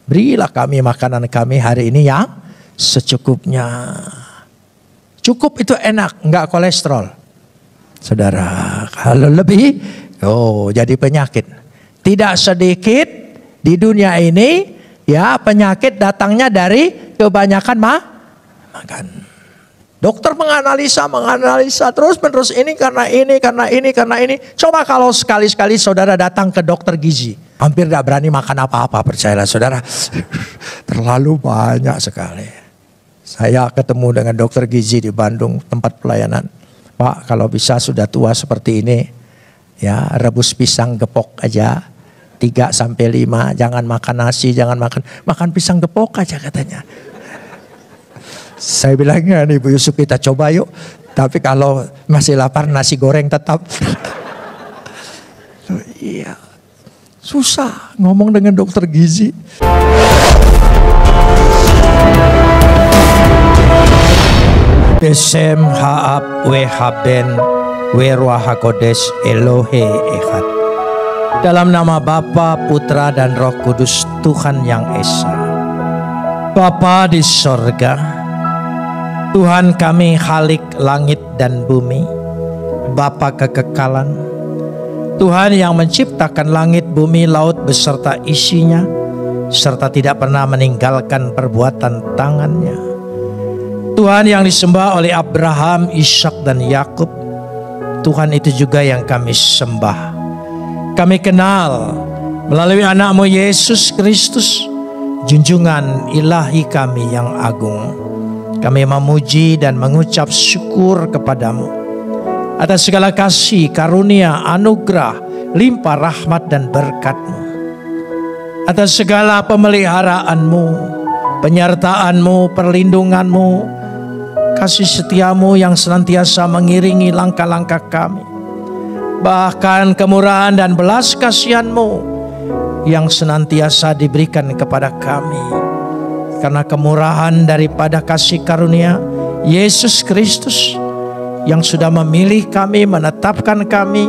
Berilah kami makanan kami hari ini yang secukupnya. Cukup itu enak, enggak kolesterol. Saudara, kalau lebih, jadi penyakit. Tidak sedikit di dunia ini, ya penyakit datangnya dari kebanyakan makan. Dokter menganalisa terus menerus ini karena ini. Coba kalau sekali-sekali saudara datang ke dokter gizi, hampir gak berani makan apa-apa, percayalah saudara. Terlalu banyak sekali. Saya ketemu dengan dokter gizi di Bandung, tempat pelayanan. Pak, kalau bisa sudah tua seperti ini, ya rebus pisang gepok aja, 3-5, jangan makan nasi, jangan makan pisang gepok aja katanya. Saya bilangnya nih Bu Yusuf, kita coba yuk. Tapi kalau masih lapar nasi goreng tetap. Iya, susah ngomong dengan dokter gizi. Besem haab wehaben weruah hakodes Elohe Echad. Dalam nama Bapa, Putra dan Roh Kudus, Tuhan yang Esa. Bapa di sorga, Tuhan kami Khalik langit dan bumi, Bapa kekekalan, Tuhan yang menciptakan langit, bumi, laut beserta isinya, serta tidak pernah meninggalkan perbuatan tangannya. Tuhan yang disembah oleh Abraham, Ishak dan Yakub, Tuhan itu juga yang kami sembah. Kami kenal melalui anakmu Yesus Kristus, junjungan ilahi kami yang agung. Kami memuji dan mengucap syukur kepadamu atas segala kasih, karunia, anugerah, limpah rahmat dan berkat-Mu. Atas segala pemeliharaanmu, penyertaan-Mu, perlindungan-Mu, kasih setia-Mu yang senantiasa mengiringi langkah-langkah kami. Bahkan kemurahan dan belas kasihan-Mu yang senantiasa diberikan kepada kami. Karena kemurahan daripada kasih karunia Yesus Kristus yang sudah memilih kami, menetapkan kami,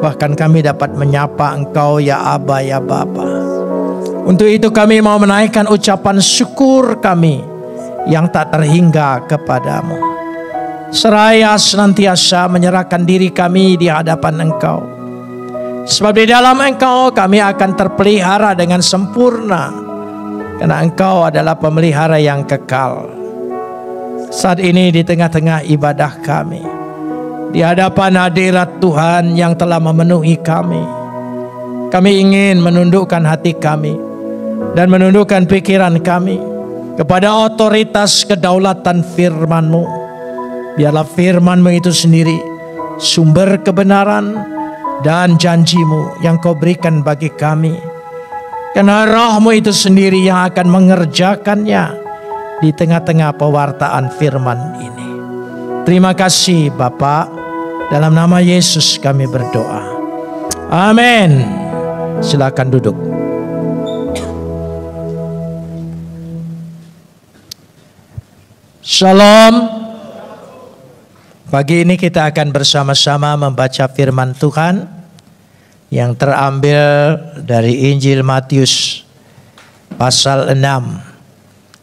bahkan kami dapat menyapa Engkau ya Aba, ya Bapa. Untuk itu kami mau menaikkan ucapan syukur kami yang tak terhingga kepadamu. Seraya senantiasa menyerahkan diri kami di hadapan Engkau. Sebab di dalam Engkau kami akan terpelihara dengan sempurna. Karena Engkau adalah pemelihara yang kekal. Saat ini di tengah-tengah ibadah kami, di hadapan hadirat Tuhan yang telah memenuhi kami, kami ingin menundukkan hati kami dan menundukkan pikiran kami kepada otoritas kedaulatan firman-Mu. Biarlah firman-Mu itu sendiri sumber kebenaran dan janji-Mu yang Kau berikan bagi kami. Karena Roh-Mu itu sendiri yang akan mengerjakannya di tengah-tengah pewartaan firman ini. Terima kasih Bapa, dalam nama Yesus kami berdoa. Amin. Silakan duduk. Shalom. Pagi ini kita akan bersama-sama membaca firman Tuhan yang terambil dari Injil Matius pasal 6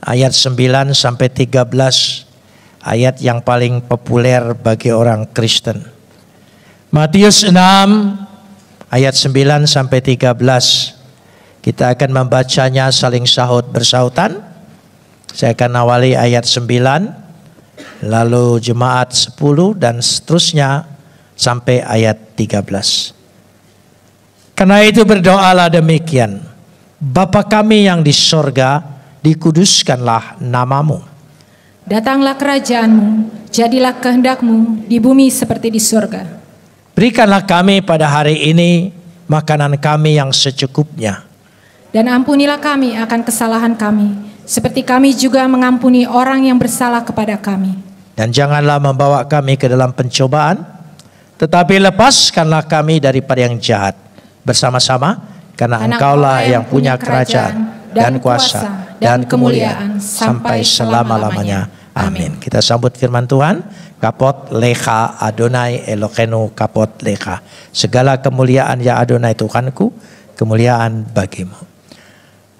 ayat 9 sampai 13, ayat yang paling populer bagi orang Kristen. Matius 6 ayat 9 sampai 13. Kita akan membacanya saling sahut bersautan. Saya akan awali ayat 9, lalu jemaat 10 dan seterusnya sampai ayat 13. Karena itu berdoalah demikian: Bapa kami yang di sorga, dikuduskanlah namamu. Datanglah kerajaan-Mu, jadilah kehendak-Mu di bumi seperti di sorga. Berikanlah kami pada hari ini makanan kami yang secukupnya. Dan ampunilah kami akan kesalahan kami, seperti kami juga mengampuni orang yang bersalah kepada kami. Dan janganlah membawa kami ke dalam pencobaan, tetapi lepaskanlah kami daripada yang jahat. Bersama-sama, karena Engkaulah yang punya kerajaan dan kuasa dan kemuliaan sampai selama-lamanya. Amin. Kita sambut firman Tuhan. Kapot lecha Adonai Eloheinu kapot lecha. Segala kemuliaan ya Adonai Tuhanku, kemuliaan bagimu.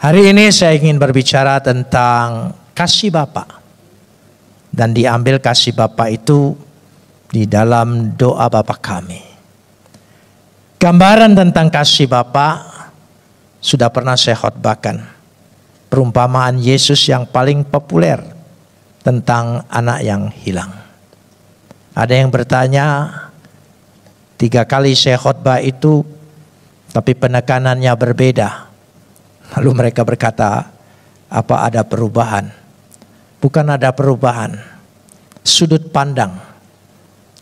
Hari ini saya ingin berbicara tentang kasih Bapa. Dan diambil kasih Bapa itu di dalam doa Bapa kami. Gambaran tentang kasih Bapa sudah pernah saya khotbahkan. Perumpamaan Yesus yang paling populer tentang anak yang hilang. Ada yang bertanya, 3 kali saya khotbah itu, tapi penekanannya berbeda. Lalu mereka berkata, apa ada perubahan? Bukan ada perubahan. Sudut pandang.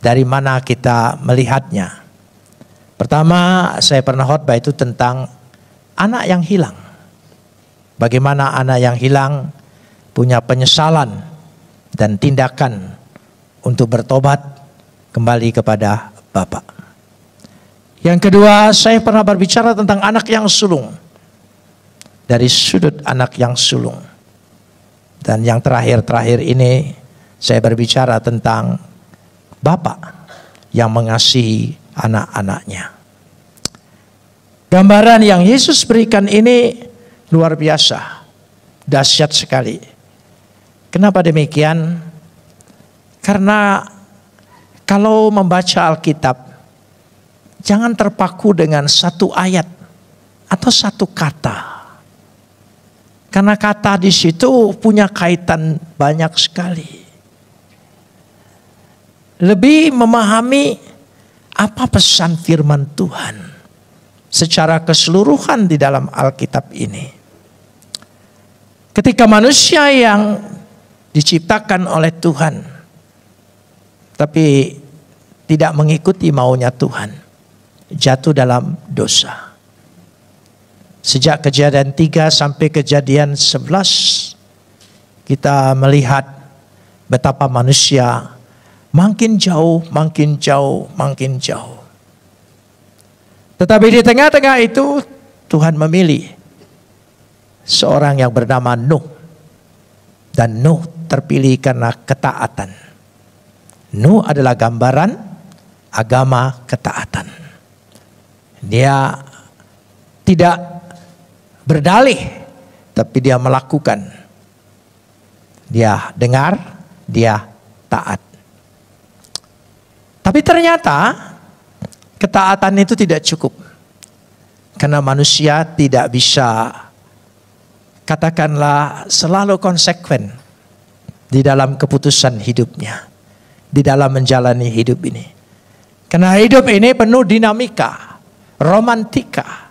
Dari mana kita melihatnya. Pertama, saya pernah khotbah itu tentang anak yang hilang. Bagaimana anak yang hilang punya penyesalan dan tindakan untuk bertobat kembali kepada Bapa. Yang kedua, saya pernah berbicara tentang anak yang sulung. Dari sudut anak yang sulung. Dan yang terakhir ini saya berbicara tentang Bapa yang mengasihi anak-anaknya. Gambaran yang Yesus berikan ini luar biasa, dahsyat sekali. Kenapa demikian? Karena kalau membaca Alkitab, jangan terpaku dengan satu ayat atau satu kata. Karena kata di situ punya kaitan banyak sekali. Lebih memahami apa pesan firman Tuhan secara keseluruhan di dalam Alkitab ini. Ketika manusia yang diciptakan oleh Tuhan, tapi tidak mengikuti maunya Tuhan, jatuh dalam dosa. Sejak Kejadian 3 sampai Kejadian 11, kita melihat betapa manusia makin jauh. Tetapi di tengah-tengah itu Tuhan memilih seorang yang bernama Nuh. Dan Nuh terpilih karena ketaatan. Nuh adalah gambaran agama ketaatan. Dia tidak berdalih, tapi dia melakukan. Dia dengar, dia taat. Tapi ternyata ketaatan itu tidak cukup. Karena manusia tidak bisa, katakanlah, selalu konsekuen di dalam keputusan hidupnya, di dalam menjalani hidup ini. Karena hidup ini penuh dinamika, romantika,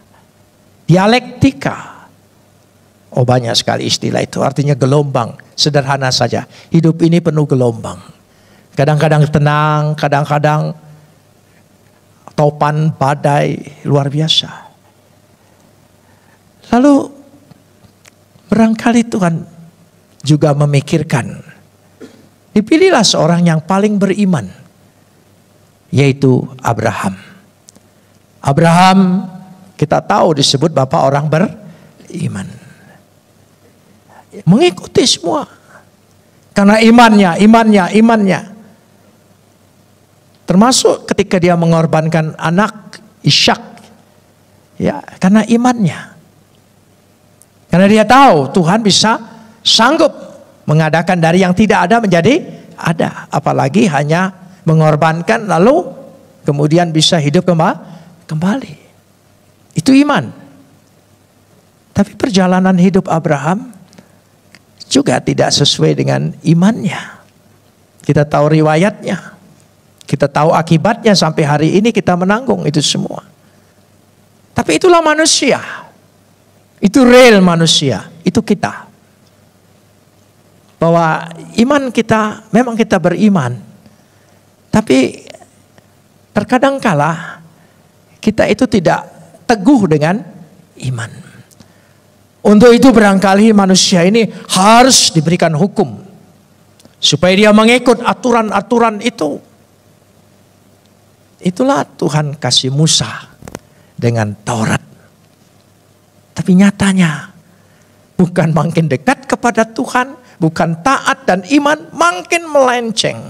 dialektika. Oh, banyak sekali istilah itu, artinya gelombang. Sederhana saja, hidup ini penuh gelombang. Kadang-kadang tenang, kadang-kadang topan, badai, luar biasa. Lalu barangkali Tuhan juga memikirkan, dipilihlah seorang yang paling beriman, yaitu Abraham. Abraham kita tahu disebut bapak orang beriman. Mengikuti semua. Karena imannya. Termasuk ketika dia mengorbankan anak Ishak. Ya, karena imannya. Karena dia tahu Tuhan bisa sanggup mengadakan dari yang tidak ada menjadi ada. Apalagi hanya mengorbankan lalu kemudian bisa hidup kembali. Itu iman. Tapi perjalanan hidup Abraham juga tidak sesuai dengan imannya. Kita tahu riwayatnya. Kita tahu akibatnya sampai hari ini kita menanggung itu semua. Tapi itulah manusia. Itu real manusia. Itu kita. Bahwa iman kita, memang kita beriman. Tapi terkadang kala kita itu tidak teguh dengan iman. Untuk itu barangkali manusia ini harus diberikan hukum. Supaya dia mengikut aturan-aturan itu. Itulah Tuhan kasih Musa dengan Taurat. Tapi nyatanya bukan makin dekat kepada Tuhan, bukan taat dan iman, makin melenceng.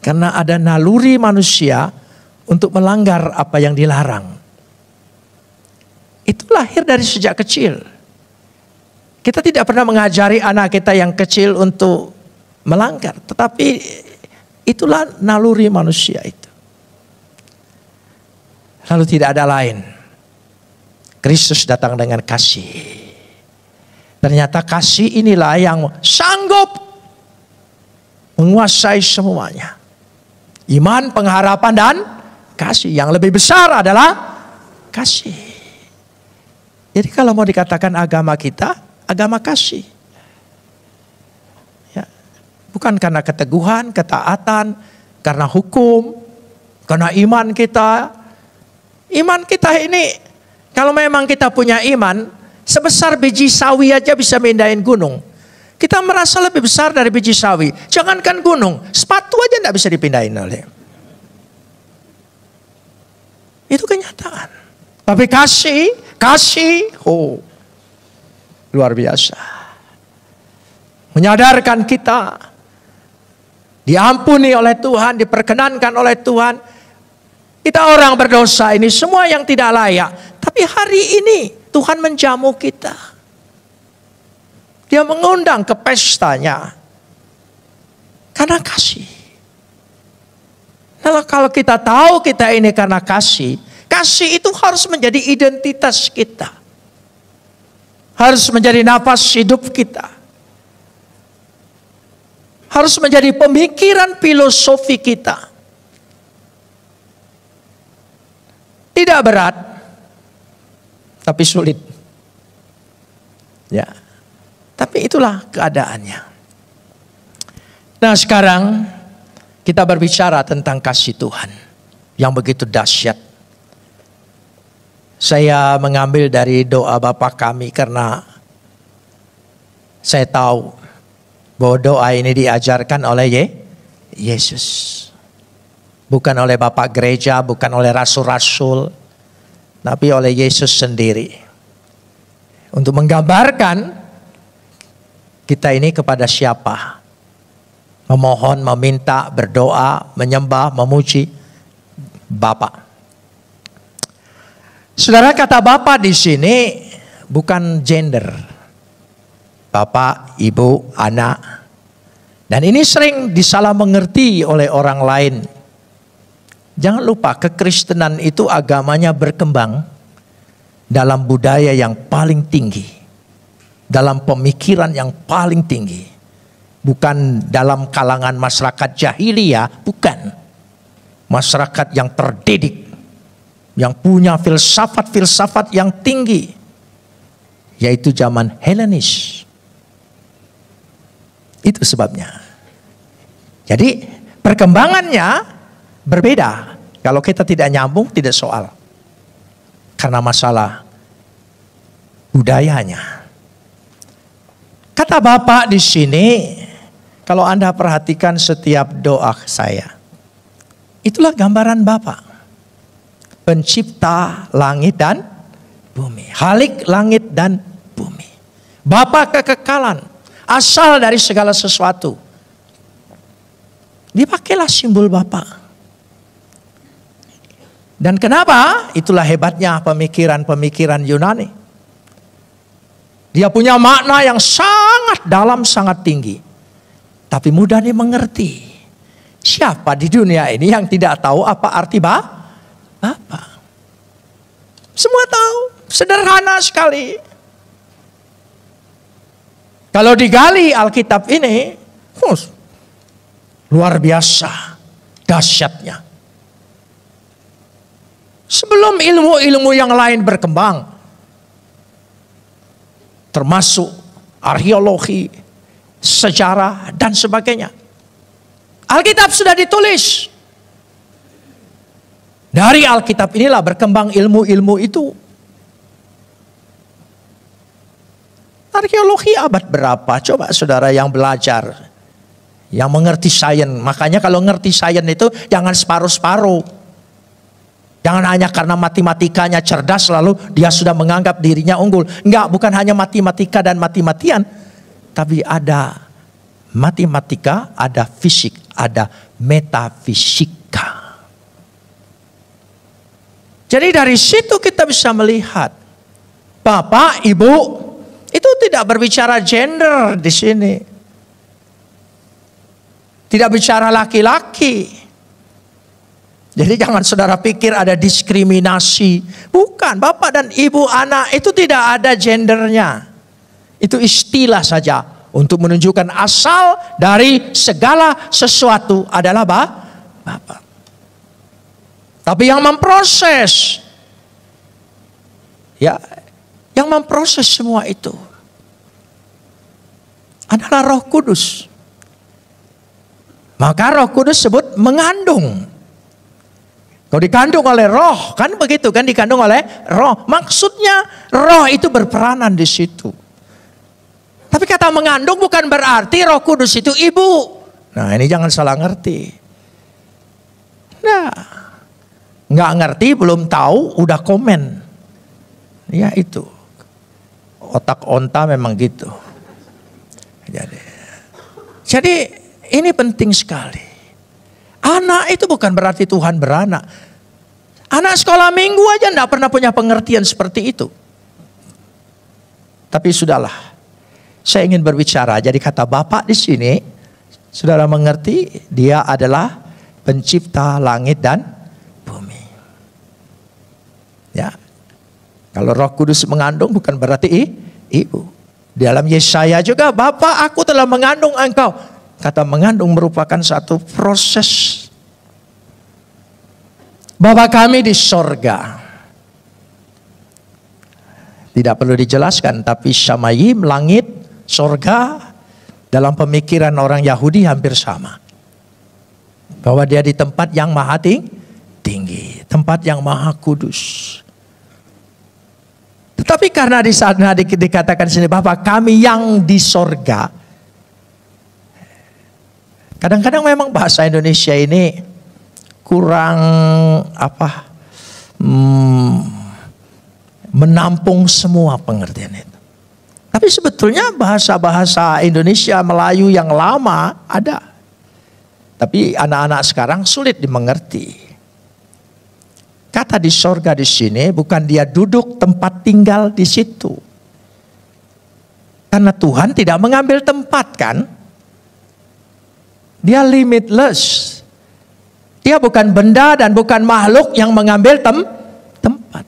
Karena ada naluri manusia untuk melanggar apa yang dilarang. Itu lahir dari sejak kecil. Kita tidak pernah mengajari anak kita yang kecil untuk melanggar. Tetapi itulah naluri manusia itu. Lalu tidak ada lain. Kristus datang dengan kasih. Ternyata kasih inilah yang sanggup menguasai semuanya. Iman, pengharapan, dan kasih. Yang lebih besar adalah kasih. Jadi kalau mau dikatakan agama kita, agama kasih. Ya. Bukan karena keteguhan, ketaatan, karena hukum, karena iman kita. Iman kita ini, kalau memang kita punya iman, sebesar biji sawi aja bisa mindahin gunung. Kita merasa lebih besar dari biji sawi. Jangankan gunung, sepatu aja tidak bisa dipindahin oleh. Itu kenyataan. Tapi kasih, oh, luar biasa. Menyadarkan kita, diampuni oleh Tuhan, diperkenankan oleh Tuhan. Kita orang berdosa ini semua yang tidak layak. Tapi hari ini Tuhan menjamu kita. Dia mengundang ke pestanya. Karena kasih. Nah, kalau kita tahu kita ini karena kasih. Kasih itu harus menjadi identitas kita. Harus menjadi nafas hidup kita. Harus menjadi pemikiran filosofi kita. Tidak berat. Tapi sulit. Ya. Tapi itulah keadaannya. Nah sekarang kita berbicara tentang kasih Tuhan yang begitu dahsyat. Saya mengambil dari doa Bapa kami karena saya tahu bahwa doa ini diajarkan oleh Yesus. Bukan oleh Bapak gereja, bukan oleh rasul-rasul, tapi oleh Yesus sendiri. Untuk menggambarkan kita ini kepada siapa? Memohon, meminta, berdoa, menyembah, memuji Bapa. Saudara, kata Bapa di sini bukan gender. Bapak, ibu, anak. Dan ini sering disalah mengerti oleh orang lain. Jangan lupa kekristenan itu agamanya berkembang dalam budaya yang paling tinggi. Dalam pemikiran yang paling tinggi. Bukan dalam kalangan masyarakat jahiliyah, bukan. Masyarakat yang terdidik. Yang punya filsafat-filsafat yang tinggi. Yaitu zaman Helenis. Itu sebabnya. Jadi perkembangannya berbeda. Kalau kita tidak nyambung, tidak soal. Karena masalah budayanya. Kata Bapak di sini, kalau Anda perhatikan setiap doa saya, itulah gambaran Bapak. Pencipta langit dan bumi. Halik langit dan bumi. Bapak kekekalan, asal dari segala sesuatu. Dipakailah simbol Bapak. Dan kenapa? Itulah hebatnya pemikiran-pemikiran Yunani. Dia punya makna yang sangat dalam, sangat tinggi. Tapi mudah dimengerti. Siapa di dunia ini yang tidak tahu apa arti Bapa? Semua tahu. Sederhana sekali. Kalau digali Alkitab ini, luar biasa dahsyatnya. Sebelum ilmu-ilmu yang lain berkembang, termasuk arkeologi, sejarah, dan sebagainya. Alkitab sudah ditulis. Dari Alkitab inilah berkembang ilmu-ilmu itu. Arkeologi abad berapa? Coba saudara yang belajar, yang mengerti sains. Makanya kalau ngerti sains itu jangan separuh-separuh. Jangan hanya karena matematikanya cerdas lalu dia sudah menganggap dirinya unggul. Enggak, bukan hanya matematika dan mati-matian. Tapi ada matematika, ada fisik, ada metafisika. Jadi dari situ kita bisa melihat Bapak, Ibu, Itu tidak berbicara gender di sini. Tidak bicara laki-laki. Jadi jangan saudara pikir ada diskriminasi. Bukan, bapak dan ibu anak itu tidak ada gendernya. Itu istilah saja untuk menunjukkan asal dari segala sesuatu adalah bapak. Tapi yang memproses, ya, yang memproses semua itu adalah Roh Kudus. Maka Roh Kudus sebut mengandung. Kalau dikandung oleh Roh, kan begitu kan, dikandung oleh Roh. Maksudnya Roh itu berperanan di situ. Tapi kata mengandung bukan berarti Roh Kudus itu ibu. Nah, ini jangan salah ngerti. Nah, nggak ngerti, belum tahu, udah komen. Ya itu. Otak onta memang gitu. Jadi ini penting sekali. Anak itu bukan berarti Tuhan beranak. Anak sekolah minggu aja enggak pernah punya pengertian seperti itu. Tapi sudahlah. Saya ingin berbicara. Jadi kata Bapak di sini, saudara mengerti, Dia adalah pencipta langit dan bumi. Ya. Kalau Roh Kudus mengandung bukan berarti ibu. Dalam Yesaya juga, Bapa, aku telah mengandung engkau. Kata mengandung merupakan satu proses. Bapa kami di sorga. Tidak perlu dijelaskan, tapi Shamayim, langit, sorga, dalam pemikiran orang Yahudi hampir sama. Bahwa dia di tempat yang maha tinggi, tempat yang maha kudus. Tetapi karena di sana dikatakan sini, Bapa kami yang di sorga. Kadang-kadang memang bahasa Indonesia ini kurang menampung semua pengertian itu. Tapi sebetulnya bahasa-bahasa Indonesia Melayu yang lama ada. Tapi anak-anak sekarang sulit dimengerti. Kata di sorga di sini bukan dia duduk tempat tinggal di situ. Karena Tuhan tidak mengambil tempat kan. Dia limitless. Dia bukan benda dan bukan makhluk yang mengambil tempat.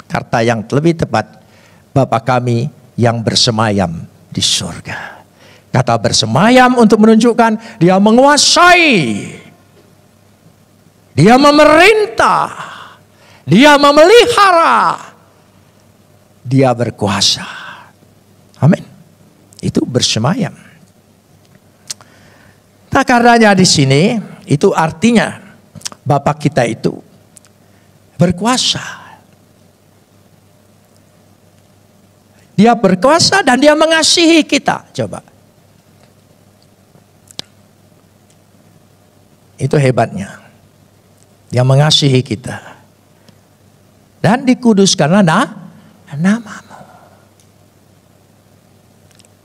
Kata yang lebih tepat, Bapa kami yang bersemayam di surga. Kata bersemayam untuk menunjukkan dia menguasai. Dia memerintah. Dia memelihara. Dia berkuasa. Amin. Itu bersemayam. Nah, karenanya di sini itu artinya Bapa kita itu berkuasa. Dia berkuasa dan dia mengasihi kita. Coba. Itu hebatnya. Dia mengasihi kita. Dan dikuduskanlah namamu.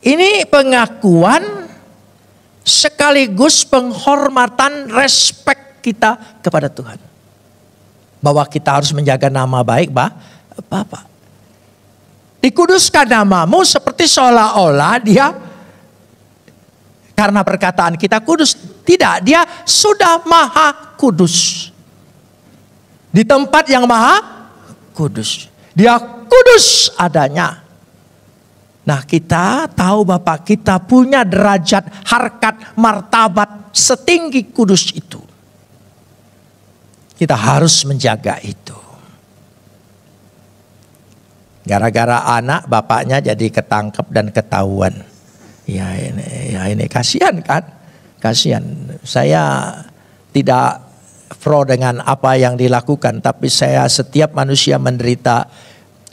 Ini pengakuan sekaligus penghormatan, respek kita kepada Tuhan. Bahwa kita harus menjaga nama baik Bapa. Dikuduskan namamu seperti seolah-olah dia karena perkataan kita kudus. Tidak, dia sudah maha kudus. Di tempat yang maha kudus. Dia kudus adanya. Nah, kita tahu Bapak kita punya derajat, harkat, martabat setinggi kudus itu. Kita harus menjaga itu. Gara-gara anak bapaknya jadi ketangkep dan ketahuan. Ya ini kasihan kan? Kasihan. Saya tidak pro dengan apa yang dilakukan, tapi saya setiap manusia menderita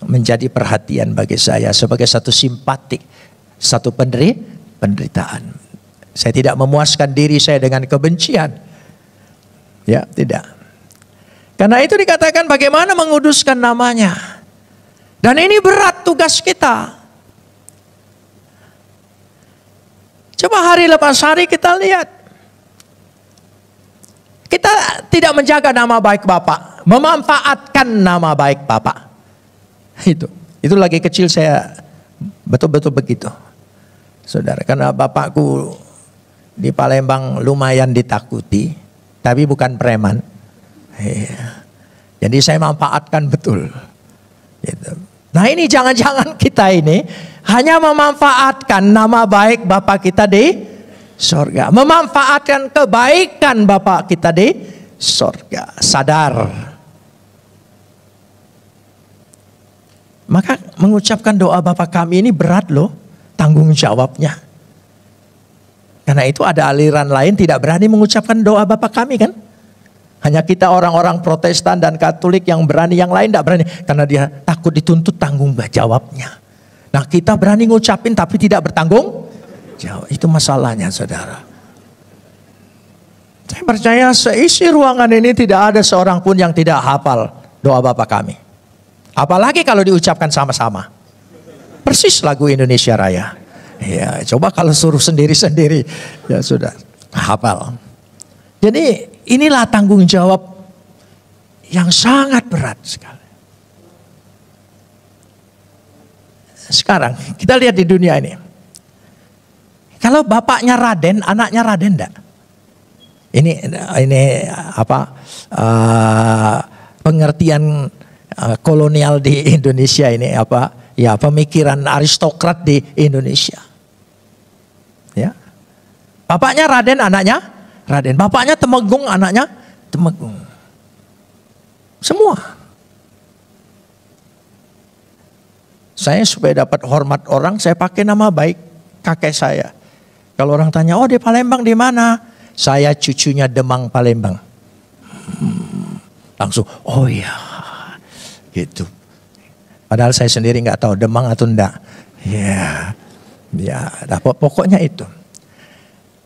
menjadi perhatian bagi saya sebagai satu simpatik, satu penderitaan. Saya tidak memuaskan diri saya dengan kebencian. Ya, tidak. Karena itu dikatakan bagaimana menguduskan namanya. Dan ini berat tugas kita. Coba hari lepas hari kita lihat. Kita tidak menjaga nama baik Bapak, memanfaatkan nama baik Bapak. Itu lagi kecil saya Betul-betul begitu. Saudara, karena bapakku di Palembang lumayan ditakuti, tapi bukan preman. Iya. Jadi saya manfaatkan betul. Gitu. Nah ini jangan-jangan kita ini hanya memanfaatkan nama baik Bapa kita di sorga. Memanfaatkan kebaikan Bapa kita di sorga. Sadar. Maka mengucapkan doa Bapa kami ini berat loh tanggung jawabnya. Karena itu ada aliran lain tidak berani mengucapkan doa Bapa kami kan. Hanya kita orang-orang Protestan dan Katolik yang berani, yang lain tidak berani. Karena dia takut dituntut tanggung jawabnya. Nah kita berani ngucapin tapi tidak bertanggung jawab. Itu masalahnya saudara. Saya percaya seisi ruangan ini tidak ada seorang pun yang tidak hafal doa Bapa kami. Apalagi kalau diucapkan sama-sama. Persis lagu Indonesia Raya. Ya, coba kalau suruh sendiri-sendiri. Ya sudah, hafal. Jadi inilah tanggung jawab yang sangat berat sekali. Sekarang kita lihat di dunia ini. Kalau bapaknya Raden, anaknya Raden enggak? Ini apa pengertian kolonial di Indonesia ini apa? Ya pemikiran aristokrat di Indonesia. Ya, bapaknya Raden, anaknya Raden. Bapaknya Temenggung, anaknya Temenggung. Semua. Saya supaya dapat hormat orang, saya pakai nama baik kakek saya. Kalau orang tanya, oh di Palembang di mana? Saya cucunya Demang Palembang. Langsung, oh iya. Gitu. Padahal saya sendiri nggak tahu Demang atau enggak. Ya, pokoknya itu.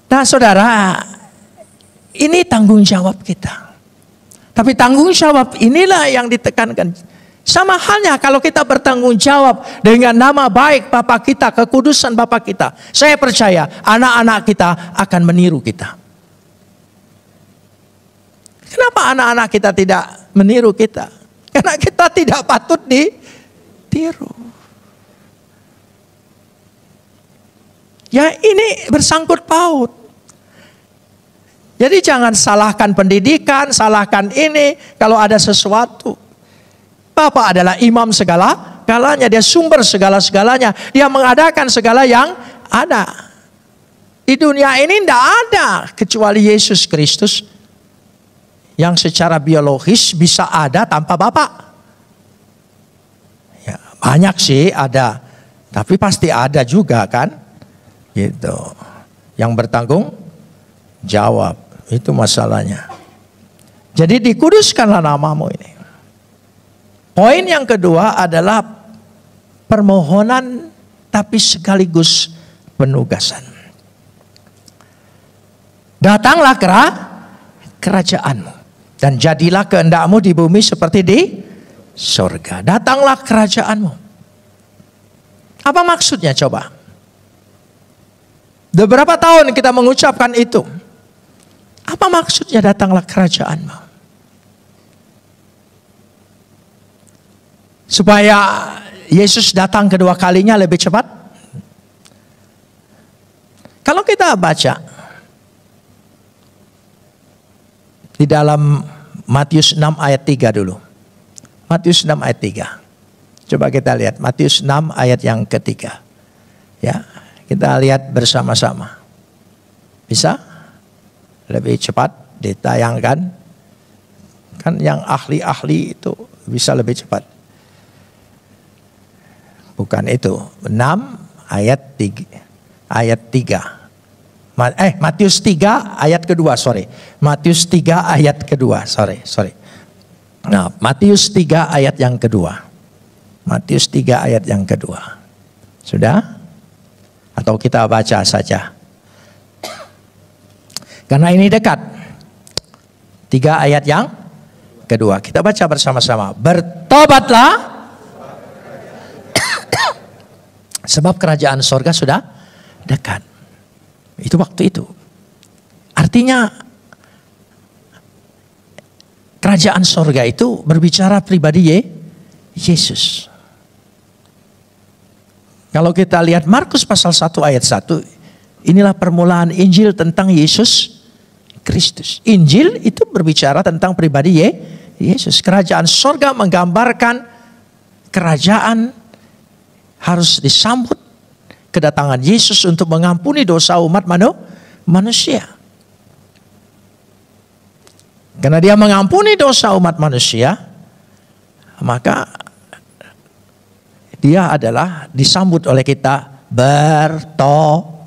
Nah saudara, ini tanggung jawab kita. Tapi tanggung jawab inilah yang ditekankan. Sama halnya kalau kita bertanggung jawab dengan nama baik Bapa kita, kekudusan Bapa kita. Saya percaya anak-anak kita akan meniru kita. Kenapa anak-anak kita tidak meniru kita? Karena kita tidak patut ditiru. Ya ini bersangkut paut. Jadi jangan salahkan pendidikan, salahkan ini kalau ada sesuatu. Bapa adalah imam segala-galanya, dia sumber segala-segalanya. Dia mengadakan segala yang ada. Di dunia ini tidak ada kecuali Yesus Kristus yang secara biologis bisa ada tanpa Bapa. Ya, banyak sih ada, tapi pasti ada juga kan, gitu. Yang bertanggung jawab. Itu masalahnya. Jadi dikuduskanlah namamu ini. Poin yang kedua adalah permohonan tapi sekaligus penugasan. Datanglah kerajaanmu dan jadilah kehendakmu di bumi seperti di surga. Datanglah kerajaanmu. Apa maksudnya coba? Beberapa tahun kita mengucapkan itu. Apa maksudnya datanglah kerajaanmu? Supaya Yesus datang kedua kalinya lebih cepat. Kalau kita baca di dalam Matius 6 ayat 3 dulu. Matius 6 ayat 3. Coba kita lihat Matius 6 ayat yang ketiga. Ya, kita lihat bersama-sama. Bisa? Lebih cepat ditayangkan. Kan yang ahli-ahli itu bisa lebih cepat. Bukan itu. 6 ayat 3. Ayat 3. Matius 3 ayat kedua, sorry. Matius 3 ayat kedua, sorry. Nah, Matius 3 ayat yang kedua. Matius 3 ayat yang kedua. Sudah? Atau kita baca saja? Karena ini dekat. 3 ayat yang kedua. Kita baca bersama-sama. Bertobatlah. Sebab kerajaan sorga sudah dekat. Itu waktu itu. Artinya kerajaan sorga itu berbicara pribadi Yesus. Kalau kita lihat Markus pasal 1 ayat 1, inilah permulaan Injil tentang Yesus Kristus. Injil itu berbicara tentang pribadi Yesus. Kerajaan sorga menggambarkan kerajaan harus disambut kedatangan Yesus untuk mengampuni dosa umat manusia. Karena dia mengampuni dosa umat manusia, maka dia adalah disambut oleh kita bertobatan.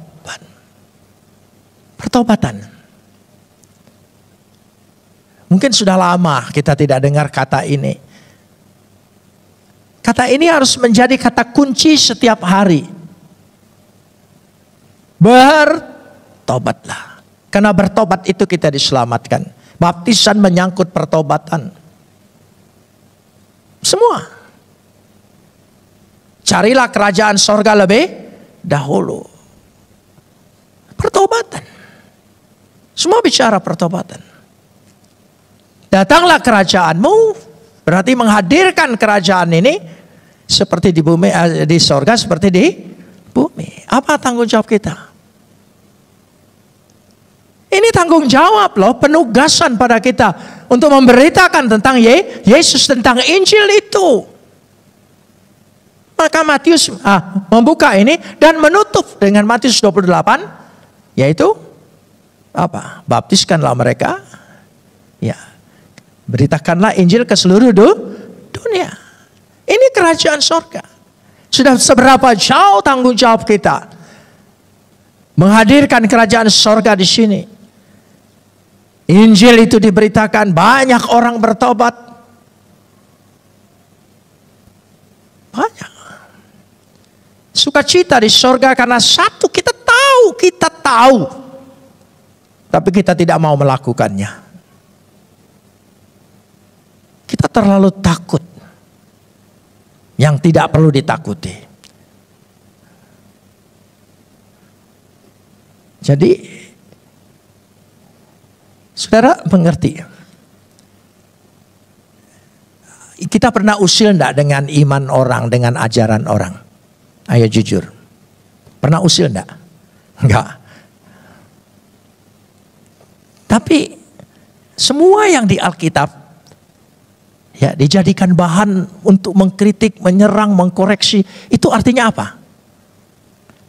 Mungkin sudah lama kita tidak dengar kata ini. Kata ini harus menjadi kata kunci setiap hari. Bertobatlah. Karena bertobat itu kita diselamatkan. Baptisan menyangkut pertobatan. Semua. Carilah kerajaan sorga lebih dahulu. Pertobatan. Semua bicara pertobatan. Datanglah kerajaanmu, berarti menghadirkan kerajaan ini seperti di bumi, di sorga seperti di bumi. Apa tanggung jawab kita? Ini tanggung jawab loh, penugasan pada kita untuk memberitakan tentang Yesus, tentang Injil itu. Maka Matius membuka ini dan menutup dengan Matius 28, yaitu apa? Baptiskanlah mereka, ya, beritakanlah Injil ke seluruh dunia. Ini kerajaan sorga. Sudah seberapa jauh tanggung jawab kita menghadirkan kerajaan sorga di sini. Injil itu diberitakan, banyak orang bertobat. Banyak. Sukacita di sorga karena satu, kita tahu. Tapi kita tidak mau melakukannya. Kita terlalu takut yang tidak perlu ditakuti. Jadi, saudara mengerti? Kita pernah usil enggak dengan iman orang, dengan ajaran orang? Ayo jujur. Pernah usil enggak? Enggak. Tapi semua yang di Alkitab ya dijadikan bahan untuk mengkritik, menyerang, mengkoreksi. Itu artinya apa?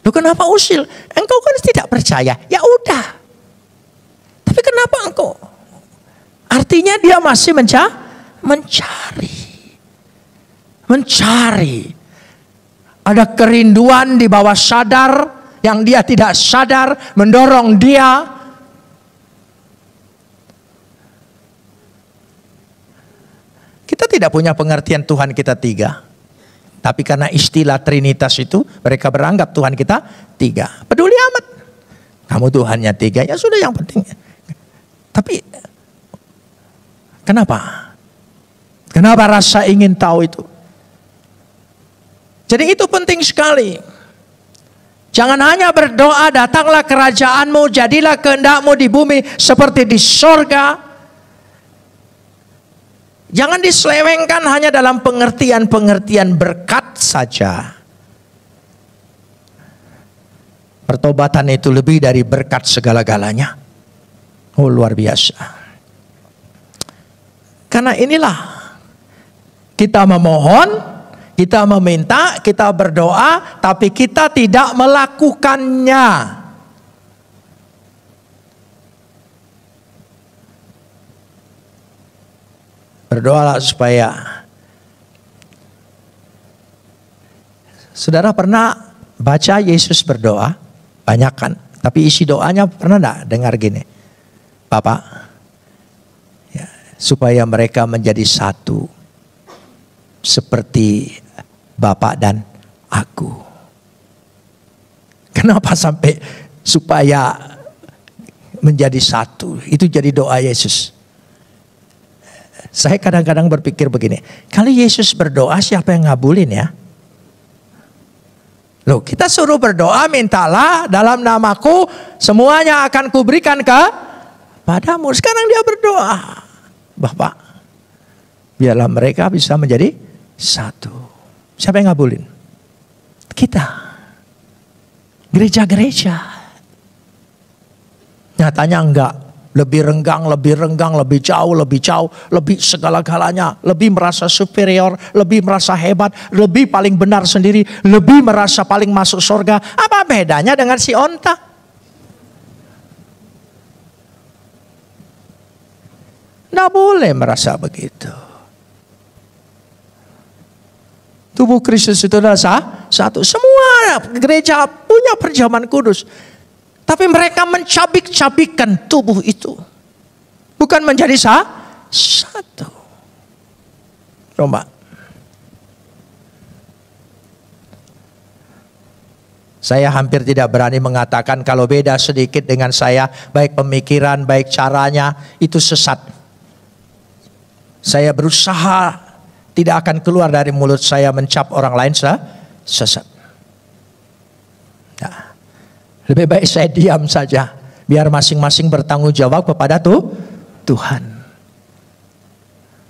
Loh, kenapa usil? Engkau kan tidak percaya. Ya udah. Tapi kenapa engkau? Artinya dia masih mencari. Ada kerinduan di bawah sadar yang dia tidak sadar mendorong dia. Kita tidak punya pengertian Tuhan kita tiga. Tapi karena istilah Trinitas itu, mereka beranggap Tuhan kita tiga. Peduli amat. Kamu Tuhannya tiga, ya sudah, yang penting. Tapi kenapa? Kenapa rasa ingin tahu itu? Jadi itu penting sekali. Jangan hanya berdoa, datanglah kerajaanmu, jadilah kehendakmu di bumi seperti di sorga. Jangan diselewengkan hanya dalam pengertian-pengertian berkat saja. Pertobatan itu lebih dari berkat segala-galanya. Oh, luar biasa. Karena inilah kita memohon, kita meminta, kita berdoa, tapi kita tidak melakukannya. Berdoalah supaya. Saudara pernah baca Yesus berdoa? Banyak kan? Tapi isi doanya pernah enggak dengar gini? Bapak, ya, supaya mereka menjadi satu. Seperti Bapak dan aku. Kenapa sampai supaya menjadi satu? Itu jadi doa Yesus. Saya kadang-kadang berpikir begini, kalau Yesus berdoa siapa yang ngabulin ya? Loh, kita suruh berdoa, mintalah dalam namaku semuanya akan kuberikan padamu. Sekarang dia berdoa, Bapak, biarlah mereka bisa menjadi satu. Siapa yang ngabulin? Kita. gereja-gereja. Nyatanya enggak. Lebih renggang, lebih jauh, lebih segala-galanya, lebih merasa superior, lebih merasa hebat, lebih paling benar sendiri, lebih merasa paling masuk surga. Apa bedanya dengan si onta? Nggak boleh merasa begitu. Tubuh Kristus itu adalah satu. Semua gereja punya perjamuan kudus. Tapi mereka mencabik-cabikkan tubuh itu. Bukan menjadi satu. Coba. Saya hampir tidak berani mengatakan kalau beda sedikit dengan saya. Baik pemikiran, baik caranya, itu sesat. Saya berusaha tidak akan keluar dari mulut saya mencap orang lain sesat. Nah. Lebih baik saya diam saja. Biar masing-masing bertanggung jawab kepada Tuhan.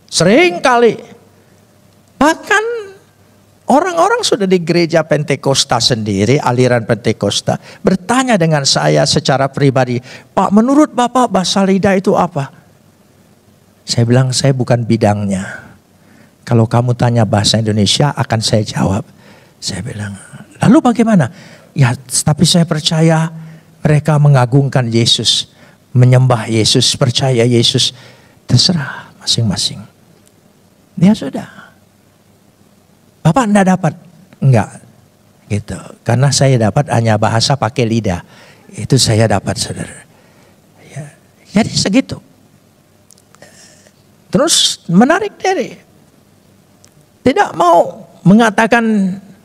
Sering kali. Bahkan orang-orang sudah di gereja Pentakosta sendiri, aliran Pentakosta, bertanya dengan saya secara pribadi, Pak, menurut Bapak bahasa lidah itu apa? Saya bilang, saya bukan bidangnya. Kalau kamu tanya bahasa Indonesia akan saya jawab. Saya bilang, lalu bagaimana? Ya, tapi saya percaya mereka mengagungkan Yesus, menyembah Yesus, percaya Yesus. Terserah masing-masing. Ya sudah. Bapak enggak dapat? Enggak. Gitu. Karena saya dapat hanya bahasa pakai lidah. Itu saya dapat, saudara. Ya. Jadi segitu. Terus menarik diri. Tidak mau mengatakan,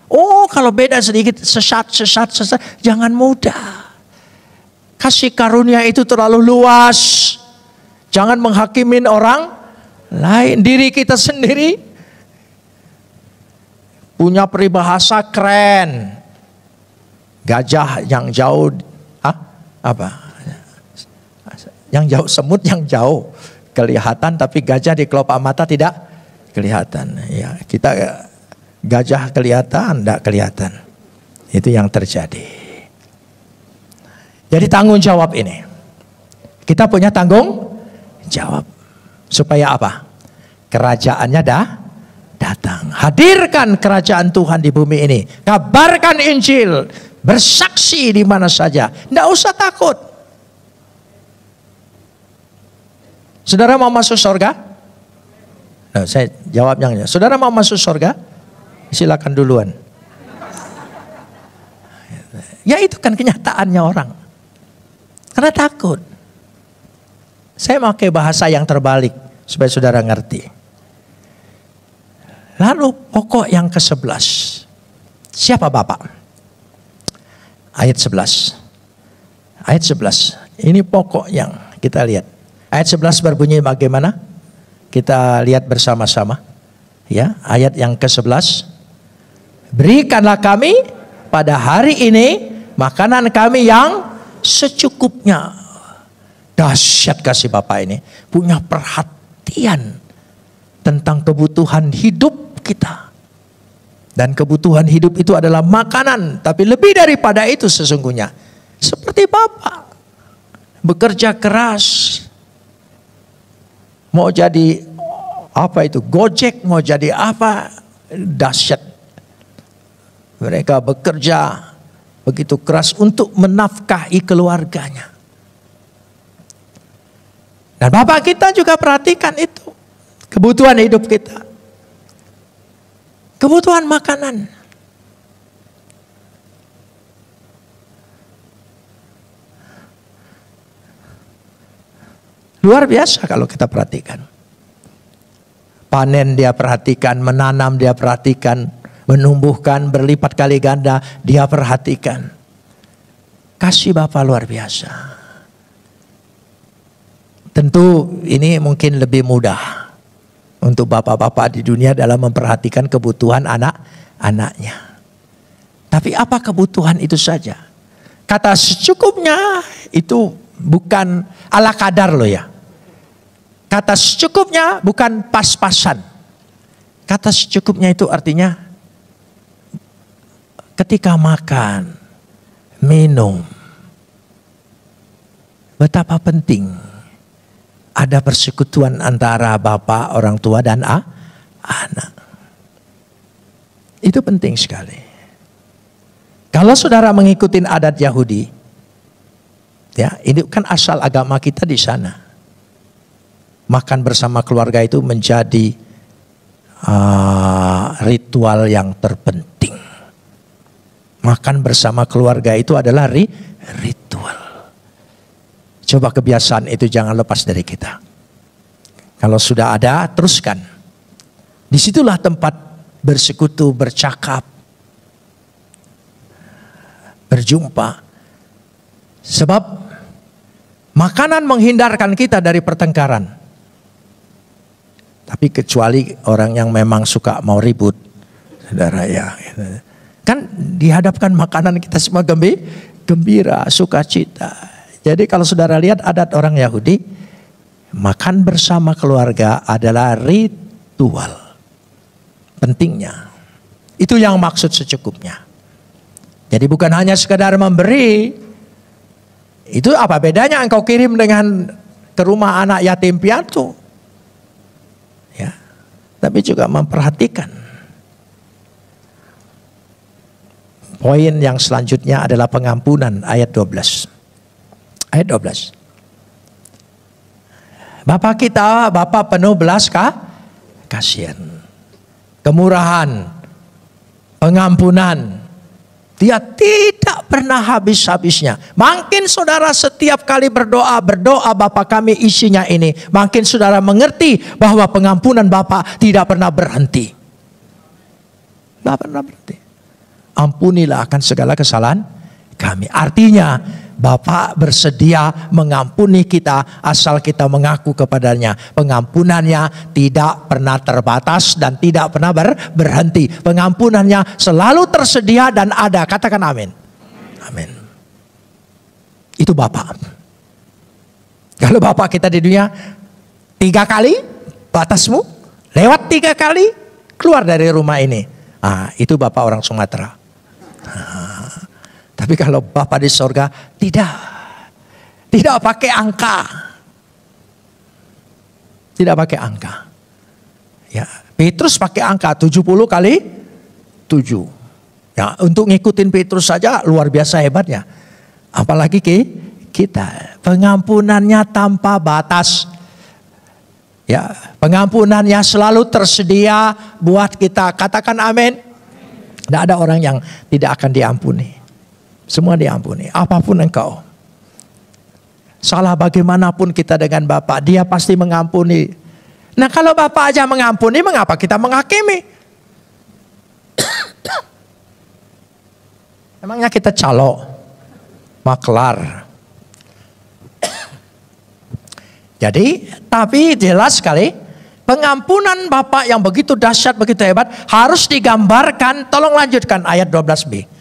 oh kalau beda sedikit sesat. Jangan mudah. Kasih karunia itu terlalu luas. Jangan menghakimin orang lain. Diri kita sendiri punya peribahasa keren. Gajah yang jauh, yang jauh, semut yang jauh kelihatan, tapi gajah di kelopak mata tidak kelihatan. Ya, kita gajah kelihatan, tidak kelihatan. Itu yang terjadi. Jadi tanggung jawab ini. Kita punya tanggung jawab. Supaya apa? Kerajaannya datang. Hadirkan kerajaan Tuhan di bumi ini. Kabarkan Injil. Bersaksi di mana saja. Tidak usah takut. Saudara mau masuk surga? Nah, saya jawab yang ini. Saudara mau masuk surga? Silakan duluan. Ya itu kan kenyataannya orang. Karena takut. Saya pakai bahasa yang terbalik supaya saudara ngerti. Lalu pokok yang ke-11. Siapa Bapak? Ayat 11. Ayat 11. Ini pokok yang kita lihat. Ayat 11 berbunyi bagaimana? Kita lihat bersama-sama. Ya, ayat yang ke-11. Berikanlah kami pada hari ini makanan kami yang secukupnya. Dahsyat kasih Bapak ini. Punya perhatian tentang kebutuhan hidup kita. Dan kebutuhan hidup itu adalah makanan. Tapi lebih daripada itu sesungguhnya. Seperti Bapak. Bekerja keras. Mau jadi apa itu? Gojek, mau jadi apa? Dahsyat. Mereka bekerja begitu keras untuk menafkahi keluarganya. Dan Bapak kita juga perhatikan itu. Kebutuhan hidup kita. Kebutuhan makanan. Luar biasa kalau kita perhatikan. Panen dia perhatikan, menanam dia perhatikan, menumbuhkan berlipat kali ganda dia perhatikan. Kasih Bapak luar biasa. Tentu ini mungkin lebih mudah untuk bapak-bapak di dunia dalam memperhatikan kebutuhan anak-anaknya. Tapi apa kebutuhan itu saja? Kata secukupnya itu bukan ala kadar loh ya. Kata secukupnya bukan pas-pasan. Kata secukupnya itu artinya ketika makan, minum. Betapa penting ada persekutuan antara bapak, orang tua dan anak. Itu penting sekali. Kalau saudara mengikuti adat Yahudi, ya, ini kan asal agama kita di sana. Makan bersama keluarga itu menjadi ritual yang terpenting. Makan bersama keluarga itu adalah ritual. Coba kebiasaan itu jangan lepas dari kita. Kalau sudah ada, teruskan. Disitulah tempat bersekutu, bercakap, berjumpa. Sebab makanan menghindarkan kita dari pertengkaran. Tapi kecuali orang yang memang suka mau ribut, saudara ya. Kan dihadapkan makanan kita semua gembira, sukacita. Jadi kalau saudara lihat adat orang Yahudi, makan bersama keluarga adalah ritual. Pentingnya. Itu yang maksud secukupnya. Jadi bukan hanya sekedar memberi. Itu apa bedanya engkau kirim dengan ke rumah anak yatim piatu. Ya. Tapi juga memperhatikan. Poin yang selanjutnya adalah pengampunan ayat 12. Ayat 12. Bapa kita, Bapa penuh belas kasihan, kemurahan, pengampunan. Dia tidak pernah habis-habisnya. Makin saudara setiap kali berdoa Bapa kami isinya ini. Makin saudara mengerti bahwa pengampunan Bapa tidak pernah berhenti. Tidak pernah berhenti. Ampunilah akan segala kesalahan kami. Artinya Bapa bersedia mengampuni kita asal kita mengaku kepadanya. Pengampunannya tidak pernah terbatas dan tidak pernah berhenti. Pengampunannya selalu tersedia dan ada. Katakan amin. Amin. Itu Bapa. Kalau Bapa kita di dunia 3 kali batasmu, lewat 3 kali keluar dari rumah ini. Itu Bapa orang Sumatera. Tapi kalau Bapa di sorga tidak pakai angka. Tidak pakai angka. Ya, Petrus pakai angka 70 kali 7. Ya, untuk ngikutin Petrus saja luar biasa hebatnya. Apalagi kita, pengampunannya tanpa batas. Ya, pengampunannya selalu tersedia buat kita. Katakan amin. Tidak ada orang yang tidak akan diampuni. Semua diampuni. Apapun engkau. Salah bagaimanapun kita dengan Bapa, Dia pasti mengampuni. Nah kalau Bapa aja mengampuni, mengapa kita menghakimi? Emangnya kita calo, maklar. Jadi, tapi jelas sekali, pengampunan Bapa yang begitu dahsyat, begitu hebat, harus digambarkan. Tolong lanjutkan ayat 12b.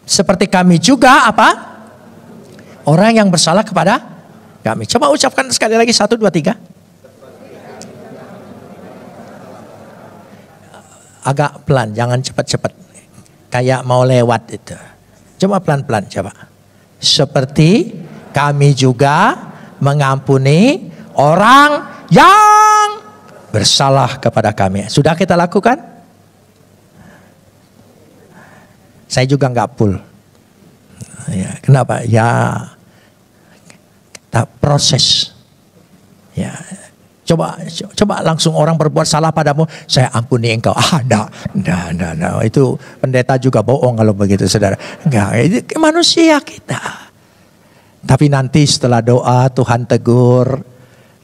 Seperti kami juga apa? Orang yang bersalah kepada kami. Coba ucapkan sekali lagi 1, 2, 3. Agak pelan, jangan cepat-cepat. Kayak mau lewat itu. Coba pelan-pelan coba. Seperti kami juga mengampuni orang yang bersalah kepada kami. Sudah kita lakukan? Saya juga nggak full. Ya, kenapa? Ya, kita proses. Ya, coba langsung orang berbuat salah padamu, saya ampuni engkau. Nah, itu pendeta juga bohong kalau begitu, saudara. Enggak, itu manusia kita. Tapi nanti setelah doa Tuhan tegur,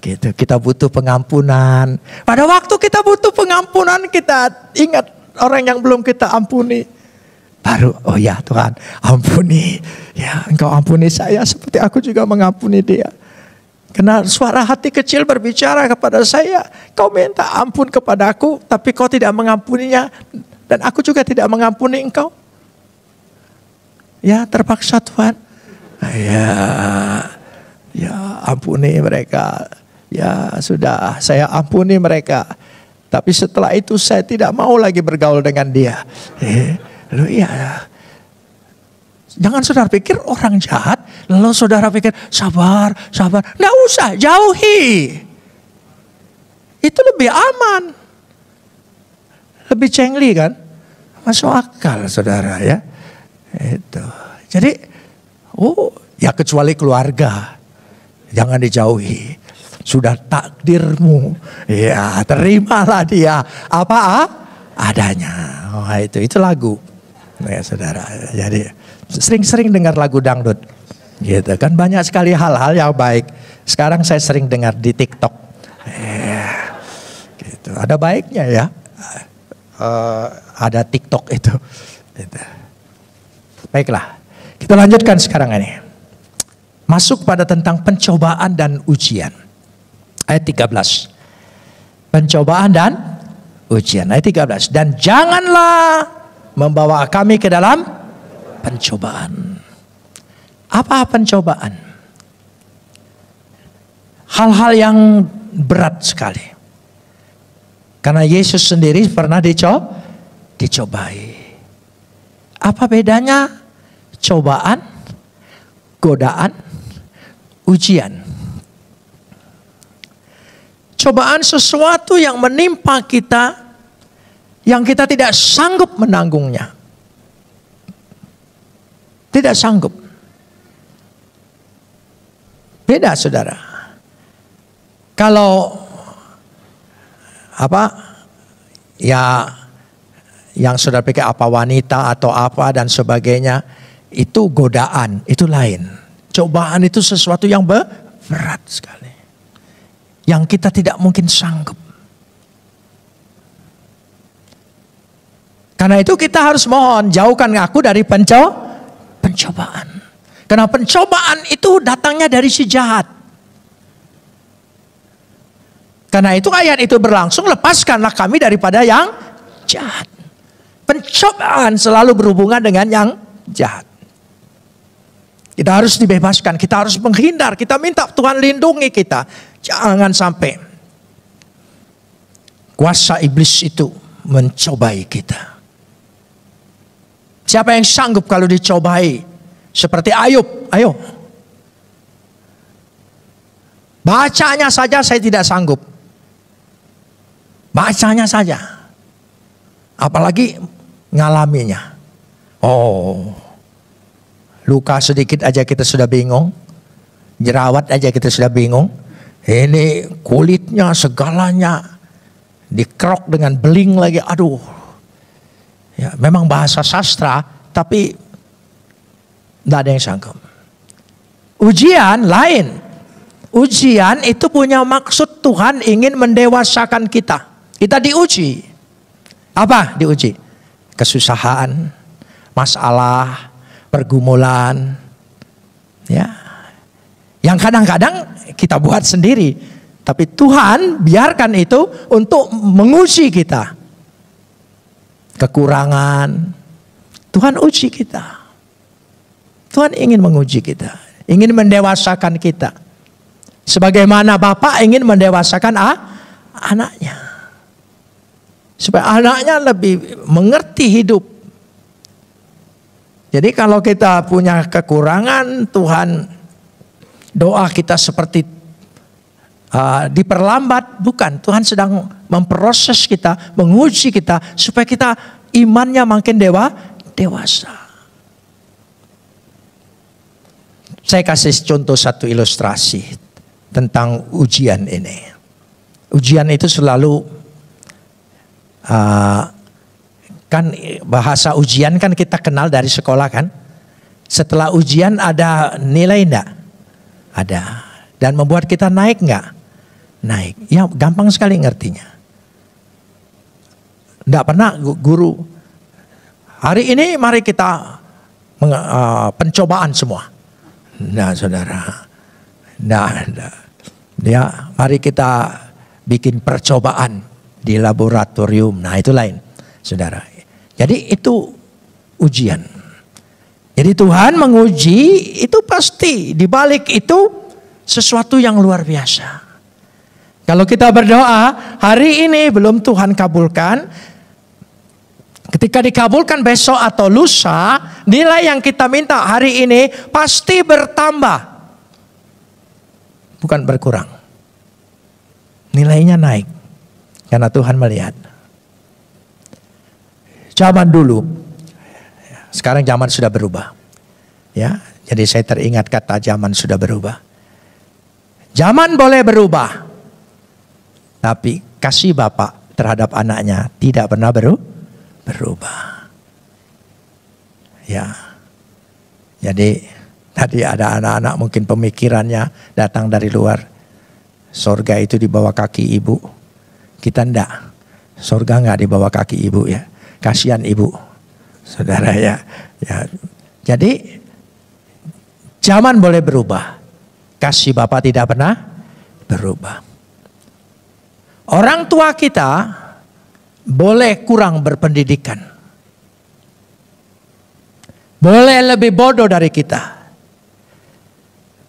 gitu. Kita butuh pengampunan. Pada waktu kita butuh pengampunan, kita ingat orang yang belum kita ampuni. Baru, oh ya Tuhan, ampuni. Ya, engkau ampuni saya seperti aku juga mengampuni dia. Karena suara hati kecil berbicara kepada saya. Kau minta ampun kepadaku, tapi kau tidak mengampuninya. Dan aku juga tidak mengampuni engkau. Ya, terpaksa Tuhan. Ya, ampuni mereka. Ya, sudah, saya ampuni mereka. Tapi setelah itu saya tidak mau lagi bergaul dengan dia. Lalu ya, Jangan saudara pikir orang jahat, lalu saudara pikir sabar. Nggak usah, jauhi. Itu lebih aman. Lebih cengli kan? Masuk akal saudara ya. Itu. Jadi, ya kecuali keluarga. Jangan dijauhi. Sudah takdirmu. Ya, terimalah dia apa adanya. Itu lagu. Ya saudara. Jadi sering-sering dengar lagu dangdut. Gitu kan, banyak sekali hal-hal yang baik. Sekarang saya sering dengar di TikTok. Gitu. Ada baiknya ya. Ada TikTok itu. Gitu. Baiklah, kita lanjutkan sekarang ini. Masuk pada tentang pencobaan dan ujian. Ayat 13. Pencobaan dan ujian. Ayat 13. Dan janganlah membawa kami ke dalam pencobaan. Apa pencobaan? Hal-hal yang berat sekali. Karena Yesus sendiri pernah dicobai. Apa bedanya cobaan, godaan, ujian? Cobaan sesuatu yang menimpa kita, yang kita tidak sanggup menanggungnya. Tidak sanggup. Beda saudara. Kalau ya yang saudara pikir apa wanita atau apa dan sebagainya, itu godaan, itu lain. Cobaan itu sesuatu yang berat sekali, yang kita tidak mungkin sanggup. Karena itu kita harus mohon, jauhkan aku dari pencobaan. Karena pencobaan itu datangnya dari si jahat. Karena itu ayat itu berlangsung, lepaskanlah kami daripada yang jahat. Pencobaan selalu berhubungan dengan yang jahat. Kita harus dibebaskan, kita harus menghindar, kita minta Tuhan lindungi kita. Jangan sampai kuasa iblis itu mencobai kita. Siapa yang sanggup kalau dicobai? Seperti Ayub, ayo. Bacanya saja saya tidak sanggup. Bacanya saja. Apalagi ngalaminya. Luka sedikit aja kita sudah bingung. Jerawat aja kita sudah bingung. Ini kulitnya segalanya dikerok dengan beling lagi. Aduh. Ya, memang bahasa sastra, tapi tidak ada yang sanggup. Ujian lain. Ujian itu punya maksud Tuhan ingin mendewasakan kita. Kita diuji. Apa diuji? Kesusahan, masalah, pergumulan. Ya. Yang kadang-kadang kita buat sendiri. Tapi Tuhan biarkan itu untuk menguji kita. Kekurangan. Tuhan uji kita. Tuhan ingin menguji kita. Ingin mendewasakan kita. Sebagaimana Bapak ingin mendewasakan anaknya. Supaya anaknya lebih mengerti hidup. Jadi kalau kita punya kekurangan, Tuhan doa kita seperti diperlambat. Bukan, Tuhan sedang memproses kita, menguji kita. Supaya kita imannya makin dewasa. Saya kasih contoh satu ilustrasi tentang ujian ini. Ujian itu selalu kan bahasa ujian kan kita kenal dari sekolah kan. Setelah ujian ada nilai enggak? Ada. Dan membuat kita naik enggak? Naik. Ya gampang sekali ngertinya. Enggak pernah guru, hari ini mari kita pencobaan semua. Nah saudara. Nah. Ya mari kita bikin percobaan di laboratorium. Nah itu lain saudara. Jadi itu ujian. Jadi Tuhan menguji itu pasti di balik itu sesuatu yang luar biasa. Kalau kita berdoa hari ini belum Tuhan kabulkan, Ketika dikabulkan besok atau lusa, nilai yang kita minta hari ini pasti bertambah. Bukan berkurang. Nilainya naik. Karena Tuhan melihat. Zaman dulu, sekarang zaman sudah berubah. Ya, jadi saya teringat kata zaman sudah berubah. Zaman boleh berubah. Tapi kasih Bapak terhadap anaknya tidak pernah berubah. Ya. Jadi tadi ada anak-anak mungkin pemikirannya datang dari luar. Sorga itu di bawah kaki ibu. Kita enggak. Sorga enggak di bawah kaki ibu ya. Kasihan ibu. Saudara ya. Jadi zaman boleh berubah. Kasih Bapak tidak pernah berubah. Orang tua kita boleh kurang berpendidikan. Boleh lebih bodoh dari kita.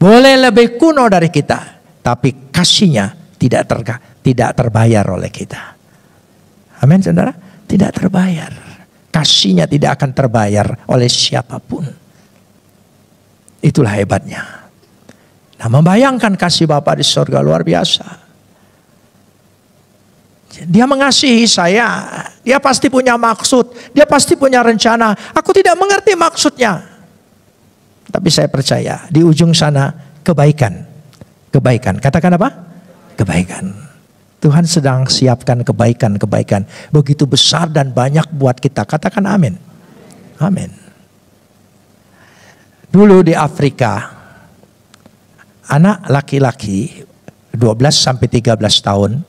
Boleh lebih kuno dari kita. Tapi kasihnya tidak terbayar oleh kita. Amin saudara. Tidak terbayar. Kasihnya tidak akan terbayar oleh siapapun. Itulah hebatnya. Nah, membayangkan kasih Bapa di surga luar biasa. Dia mengasihi saya. Dia pasti punya maksud. Dia pasti punya rencana. Aku tidak mengerti maksudnya. Tapi saya percaya di ujung sana kebaikan. Kebaikan. Katakan apa? Kebaikan. Tuhan sedang siapkan kebaikan-kebaikan. Begitu besar dan banyak buat kita. Katakan amin. Amin. Dulu di Afrika, anak laki-laki 12 sampai 13 tahun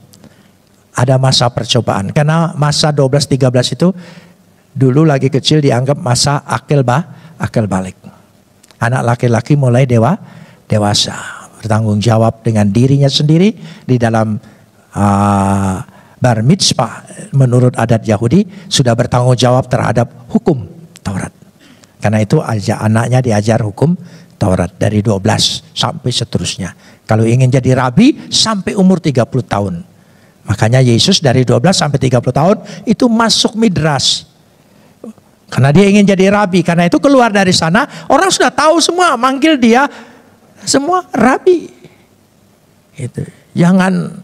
ada masa percobaan. Karena masa 12-13 itu dulu lagi kecil dianggap masa akil balik. Anak laki-laki mulai dewasa. Bertanggung jawab dengan dirinya sendiri di dalam bar mitzvah. Menurut adat Yahudi sudah bertanggung jawab terhadap hukum Taurat. Karena itu anaknya diajar hukum Taurat dari 12 sampai seterusnya. Kalau ingin jadi rabi sampai umur 30 tahun. Makanya Yesus dari 12 sampai 30 tahun itu masuk midras. Karena dia ingin jadi rabi. Karena itu keluar dari sana orang sudah tahu semua, manggil dia semua rabi. Itu. Jangan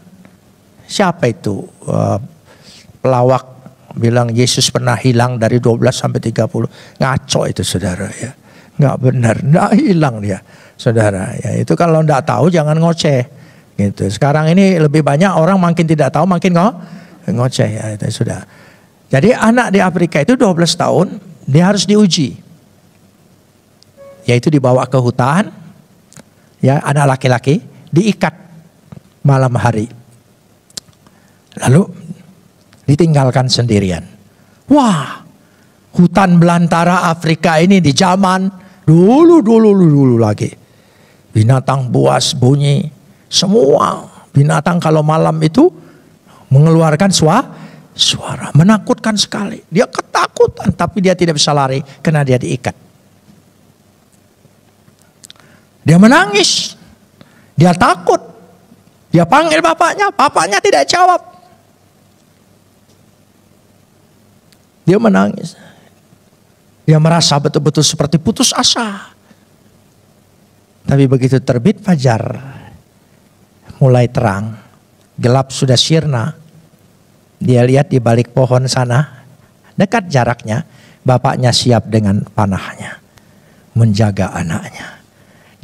siapa itu pelawak bilang Yesus pernah hilang dari 12 sampai 30. Ngaco itu saudara ya. Nggak benar, nggak hilang dia saudara ya. Itu kalau nggak tahu jangan ngoceh. Gitu. Sekarang ini lebih banyak orang makin tidak tahu makin ngoceh ya, itu sudah. Jadi anak di Afrika itu 12 tahun dia harus diuji. Yaitu dibawa ke hutan. Ya, anak laki-laki diikat malam hari. Lalu ditinggalkan sendirian. Wah, hutan belantara Afrika ini di zaman dulu lagi. Binatang buas bunyi. Semua binatang kalau malam itu mengeluarkan suara. Menakutkan sekali. Dia ketakutan tapi dia tidak bisa lari karena dia diikat. Dia menangis. Dia takut. Dia panggil bapaknya. Bapaknya tidak jawab. Dia menangis. Dia merasa betul-betul seperti putus asa. Tapi begitu terbit fajar, mulai terang, gelap sudah sirna. Dia lihat di balik pohon sana, dekat jaraknya, bapaknya siap dengan panahnya, menjaga anaknya.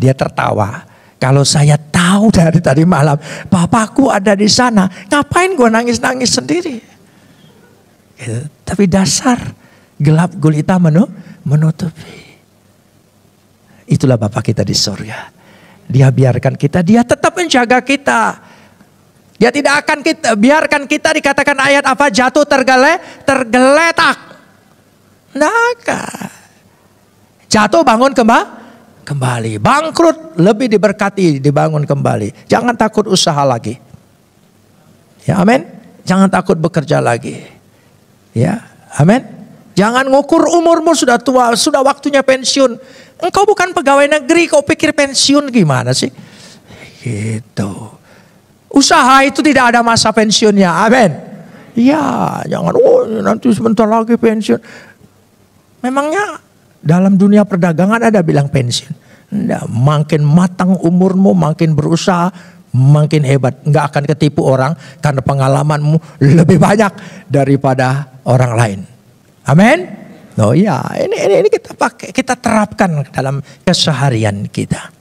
Dia tertawa. Kalau saya tahu dari tadi malam, bapakku ada di sana, ngapain gue nangis-nangis sendiri? Gitu. Tapi dasar gelap gulita menutupi. Itulah Bapa kita di surga. Dia biarkan kita, dia tetap menjaga kita. Dia tidak akan biarkan kita dikatakan ayat apa jatuh tergeletak. Nggak. Jatuh bangun kembali. Bangkrut lebih diberkati dibangun kembali. Jangan takut usaha lagi. Ya amin. Jangan takut bekerja lagi. Ya amin. Jangan ngukur umurmu sudah tua, sudah waktunya pensiun. Engkau bukan pegawai negeri, kau pikir pensiun gimana sih? Gitu. Usaha itu tidak ada masa pensiunnya. Amin. Iya, jangan nanti sebentar lagi pensiun. Memangnya dalam dunia perdagangan ada bilang pensiun? Enggak, makin matang umurmu, makin berusaha, makin hebat. Enggak akan ketipu orang karena pengalamanmu lebih banyak daripada orang lain. Amin. Oh iya, ini kita pakai, kita terapkan dalam keseharian kita.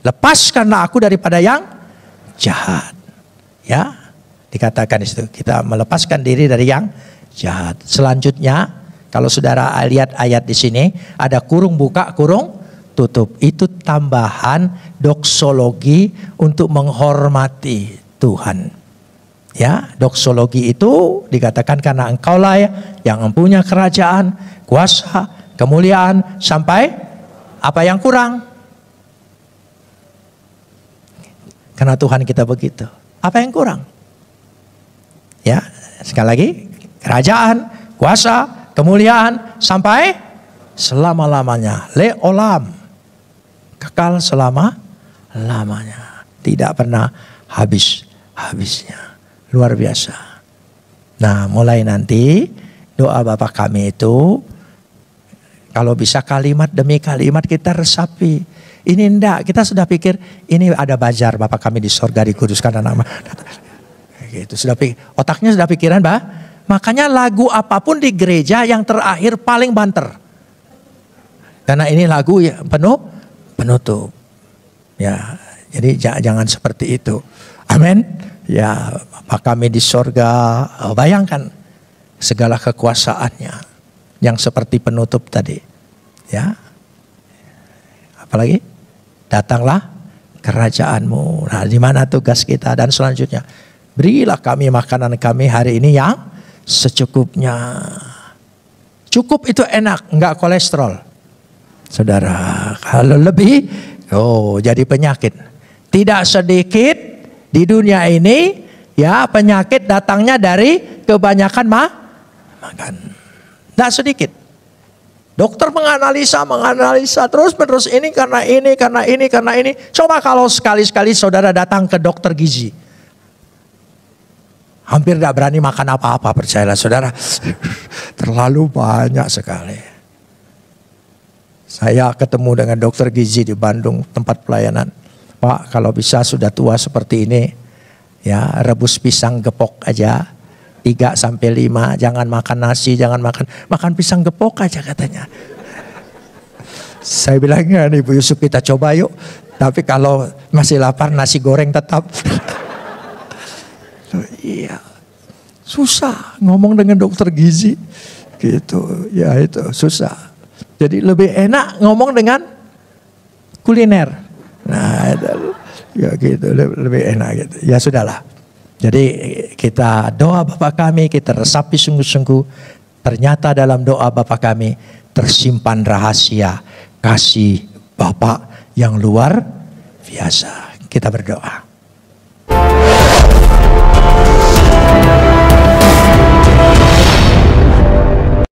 Lepaskanlah aku daripada yang jahat. Ya, dikatakan di situ, kita melepaskan diri dari yang jahat. Selanjutnya, kalau saudara lihat ayat di sini, ada kurung buka, kurung tutup. Itu tambahan doksologi untuk menghormati Tuhan. Ya, doksologi itu dikatakan karena engkaulah yang mempunyai kerajaan, kuasa, kemuliaan sampai apa yang kurang. Karena Tuhan kita begitu. Apa yang kurang? Ya, sekali lagi, kerajaan, kuasa, kemuliaan sampai selama-lamanya. Leolam. Kekal selama-lamanya. Tidak pernah habisnya. Luar biasa. Nah, mulai nanti doa Bapa kami itu, kalau bisa kalimat demi kalimat kita resapi. Ini enggak, kita sudah pikir ini ada bazar Bapa kami di sorga dikuduskan nama. Gitu, otaknya sudah pikiran, makanya lagu apapun di gereja yang terakhir paling banter. Karena ini lagu ya penutup. Ya, jadi jangan seperti itu. Amin. Ya, Bapa kami di sorga, bayangkan segala kekuasaannya yang seperti penutup tadi. Ya. Apalagi? Datanglah kerajaanmu. Nah, di mana tugas kita? Dan selanjutnya, berilah kami makanan kami hari ini yang secukupnya. Cukup itu enak, enggak kolesterol. Saudara, kalau lebih, jadi penyakit. Tidak sedikit di dunia ini, ya penyakit datangnya dari kebanyakan makan. Tidak sedikit. Dokter menganalisa terus menerus ini karena ini. Coba kalau sekali-sekali saudara datang ke dokter gizi. Hampir tidak berani makan apa-apa, percayalah saudara. Terlalu banyak sekali. Saya ketemu dengan dokter gizi di Bandung, tempat pelayanan. Pak, kalau bisa sudah tua seperti ini, ya rebus pisang gepok aja. 3-5, jangan makan nasi, jangan makan pisang gepok aja katanya. Saya bilang, nih Bu Yusuf kita coba yuk. Tapi kalau masih lapar nasi goreng tetap. Iya, susah ngomong dengan dokter gizi gitu. Ya itu susah. Jadi lebih enak ngomong dengan kuliner. Nah, ya gitu lebih enak gitu. Ya sudahlah. Jadi kita doa Bapa kami, kita resapi sungguh-sungguh. Ternyata dalam doa Bapa kami tersimpan rahasia kasih Bapa yang luar biasa. Kita berdoa.